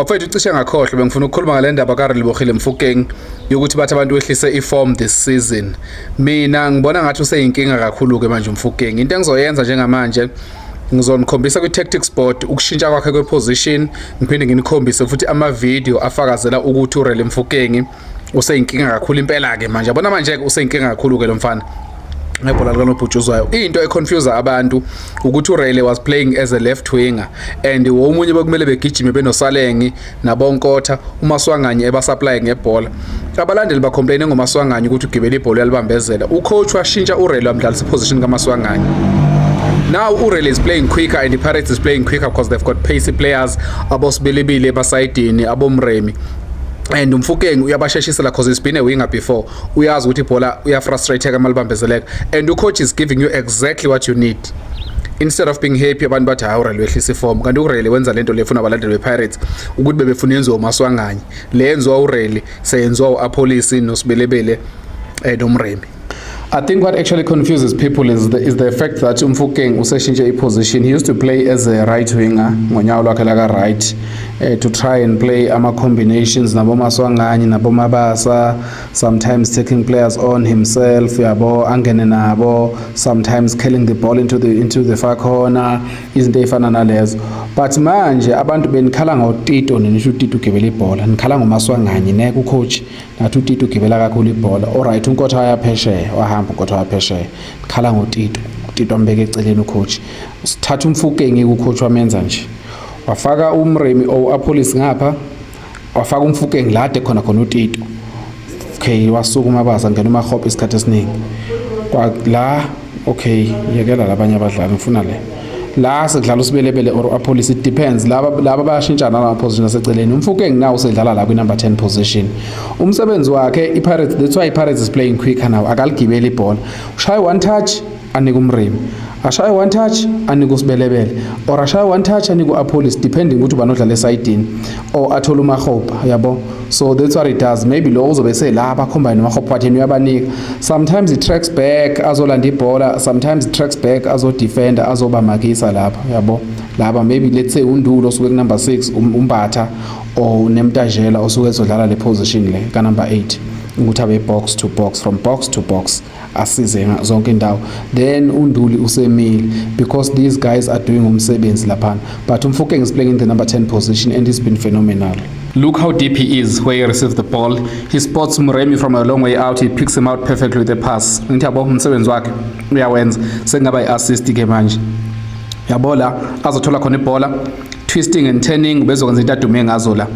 Mfowethu ucishe ngakhohlwa bengifuna ukukhuluma ngale ndaba kaRelebogile Mofokeng yokuthi bathi abantu wehlise iform this season. Mina ngibona ngathi useyinkinga kakhulu ke manje uMofokeng. Into engizoyenza njengamanje ngizonikhombisa kwi-tactics board ukushintsha kwakhe kwe-position, ngiphinde nginikhombise futhi ama-video afakazela ukuthi uRelebogile Mofokeng useyinkinga kakhulu impela ke manje. Yabona manje ke useyinkinga kakhulu ke lo mfana. Ngebhola likanobhutshuzwayo into econfuse abantu ukuthi uRayleigh was playing as a left winger and omunye bekumele begijime benoSalengi nabonkotha uMaswanganye ebasupply ngebhola. Abalandeli bacomplain ngoMaswanganye ukuthi ugibela ibhola yalibambezela. Ucoach washintsha uRayleigh wamdlalisa iposition kaMaswanganye. Now uRayleigh is playing quicker and the Pirates is playing quicker because they've got pacey players abosibilibili ebasayidini abomremi. And uMofokeng uyabasheshisela because he's been a winger before. Uyazi ukuthi ibhola uyafrustrate kamalibambezeleka and the coach is giving you exactly what you need. Instead of being happy abantu bathi hayi uRayleigh wehlisa iform kanti uRayleigh wenza lento lefuna abalandeli bePirates ukuthi bebefuna yenziwa uMaswanganye. Le yenziwa uRayleigh seyenziwa uApolisi noSibelebele nomremi. I think what actually confuses people is the fact that Mofokeng useshintshe iposition. He used to play as a right winger ngonyawo lwakhe laka right to try and play ama combinations nabo Maswanganye nabo Mabasa, sometimes taking players on himself yabo angene nabo, sometimes killing the ball into the far corner, izinto ezifana nalezo. But manje abantu benikhala ngoTito nisho uTito ugibela ibhola, nikhala ngoMaswanganye neke ucoach nathi uTito ugibela kakhulu ibhola. Alright unkotha wayaphesheya wahamba unkotha wayaphesheya, nikhala ngoTito, uTito ambeke eceleni ucoach. Sithatha uMofokeng ucoach wamenza nje. Wafaka umremi oApolisi ngapha, wafaka uMofokeng lade khona uTito. Okay, wasuka uMabasa ngena uMahophe isikhathi esiningi. La okay, yekela labanye abadlali ngifuna le. La sedlala uSibelebele or aPolice, it depends. Laba bayashintshana la position aseceleni. uMofokeng now usedlala la kwi number 10 position. Umsebenzi wakhe iPirates, that's why iPirates is playing quicker now. Akaligibela ibhola. Ushaya one touch anika umremi. Ashaya one touch anika uSibelebele or ashaya one touch anika uApolice depending ukuthi banodlala esayidini or athola uMahophe yabo. So that's what it does. Maybe lo uzobe sela abakhomba noMahophe watheni uyabanika. Sometimes it tracks back azolanda ibhola, sometimes it tracks back azo defender azobamakisa lapha yabo. Laba maybe let's say uNdulo osuke ku number 6 umbatha or uNemtajela osuke ezodlala le position le ka number 8 ukuthi abe box to box, from box to box asize zonke indawo. Then uNduli usemile because these guys are doing umsebenzi lapha. But uMofokeng is playing in the number 10 position and he's been phenomenal. Look how deep he is where he receives the ball. He spots Muremi from a long way out. He picks him out perfectly with a pass. Ngithi yabo umsebenzi wakhe uyawenza. Sengaba iassist ke manje. Yabo la azothola khona ibhola, twisting and turning bezokwenza into adume ngazo la.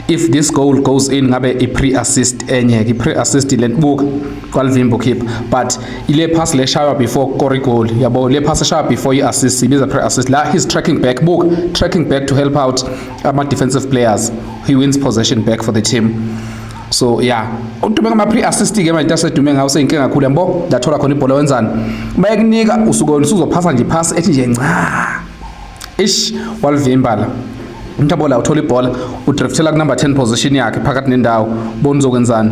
If this goal goes in ngabe i-pre-assist enye, i-pre-assist le book kwalivimbo keep, but ile pass le shaya before score goal yabo, le pass shaya before i-assist ibiza pre-assist. La he's tracking back to help out ama defensive players. He wins possession back for the team. So yeah, udume ngama pre-assist ke manje asedume ngawo seyinkinga kakhulu yabo. Dathola khona ibhola wenzani bayekunika usukona usuzophasa nje pass ethi nje nca ish walivimba la. Umthabola uthola ibhola udriftela ku number 10 position yakhe phakathi nendawo bona uzokwenzani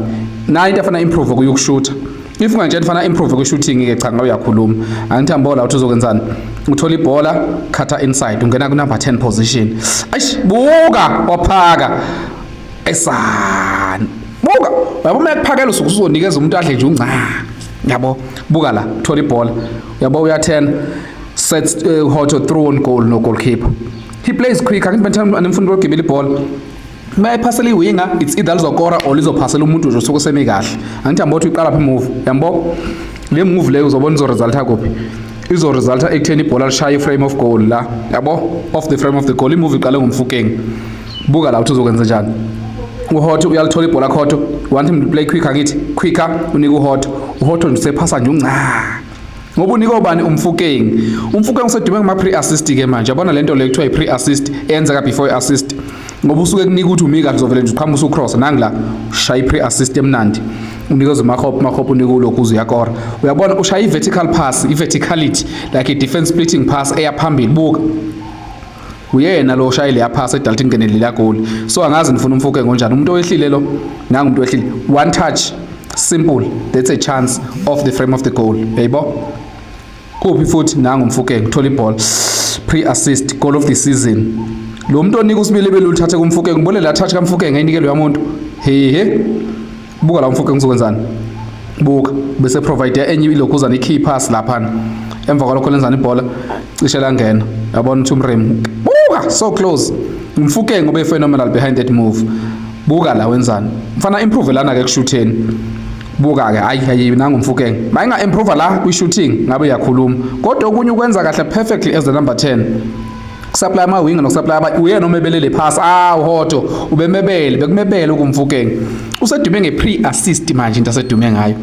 na into afana improve kuyokushoota. If unganje ufana improve ku-shooting ke cha ngawe uyakhuluma. Angithambola uthi uzokwenzani uthola ibhola khatha inside ungena ku number 10 position. Ayish buka waphaka esana buka yabo mayakuphakela usuzonikeza umuntu adle nje unca yabo buka la uthola ibhola yabo uya10 sets Hoto through on goal no goalkeeper. He plays quick. Animfundo ogibela ibhola mayiphasela iwinga, it's either lizokora or lizophasela umuntu nje osuke semi kahle. Angithi ambothi uqala phi move yambo le move leyo uzobona izo resulta kuphi. Izo resulta ekutheni ibhola lishaya frame of goal la yabo, off the frame of the goal. Imove iqale ngoMofokeng. Buka la uthi uzokwenza njani. uHoto uyalithola ibhola Hoto, want him to play quicker ngithi quicker unika uHoto nje sephasa nje unca ngoba unika ubani uMofokeng usedume ngama pre-assist ke manje. Yabona lento le kuthiwa i-pre-assist eyenzeka before i-assist ngoba usuke kunika ukuthi umika kuzovela nje uqhamusa ucross nangila ushaya i-pre-assist emnandi unikeza uMahophe unika ulokhu uyakora. Uyabona ushaya i-vertical pass, i-verticality like i-defense splitting pass eyaphambili buka uyena lo shaya le pass edalthi ingenele la goal. So angazi nifuna uMofokeng onjani umuntu owehlile lo nanga umuntu owehlile one touch simple, that's a chance off the frame of the goal yebo. Kuphi futhi nanga uMofokeng uthola ibhola pre-assist goal of the season lo muntu onika usibili bele ulithathe kumfukeng ngibone la touch kamfukeng ayinikelwe yamuntu he buka la umfukeng uzokwenzani buka bese provide enye ilokhuzana i-key pass lapha emva kwalokho lenzana ibhola cishe langena yabona uTumrem buka so close umfukeng ube phenomenal behind that move buka la wenzani mfana improve lana ke kushutheni buka ke hayi nangu umfukeng mayinga improve la kwi shooting ngabe yakhuluma kodwa okunye ukwenza kahle perfectly as the number 10 kusupply ama wing nokusupply uye noma ebelele pass uhoto ubemebele bekumebele ukumfukeng usedume nge-pre assist manje into asedume ngayo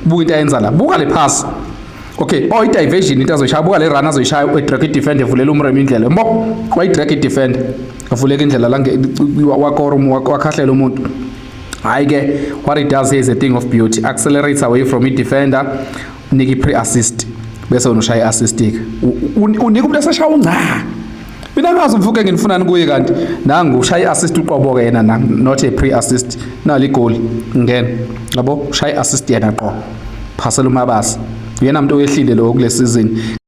buka into ayenza la buka le pass okay i-diversion into azoyishaya buka le run azoyishaya u-drag defender evulela umrem indlela mbo wayi-drag defender avuleka indlela la wakhahlela umuntu hayi ke what it does here is a thing of beauty accelerates away from i-defender unika i-pre assist bese wena ushaya i-assist-ke unika umuntu eseshaya unca mina ngazi umfukeng ngifunani kuye kanti nangu ushaya i-assist uqobo-ke yena not a pre-assist nali igoli ngena yabo ushaya i-assist yena qo phasela umabasa uyena muntu oyehlile lo kule season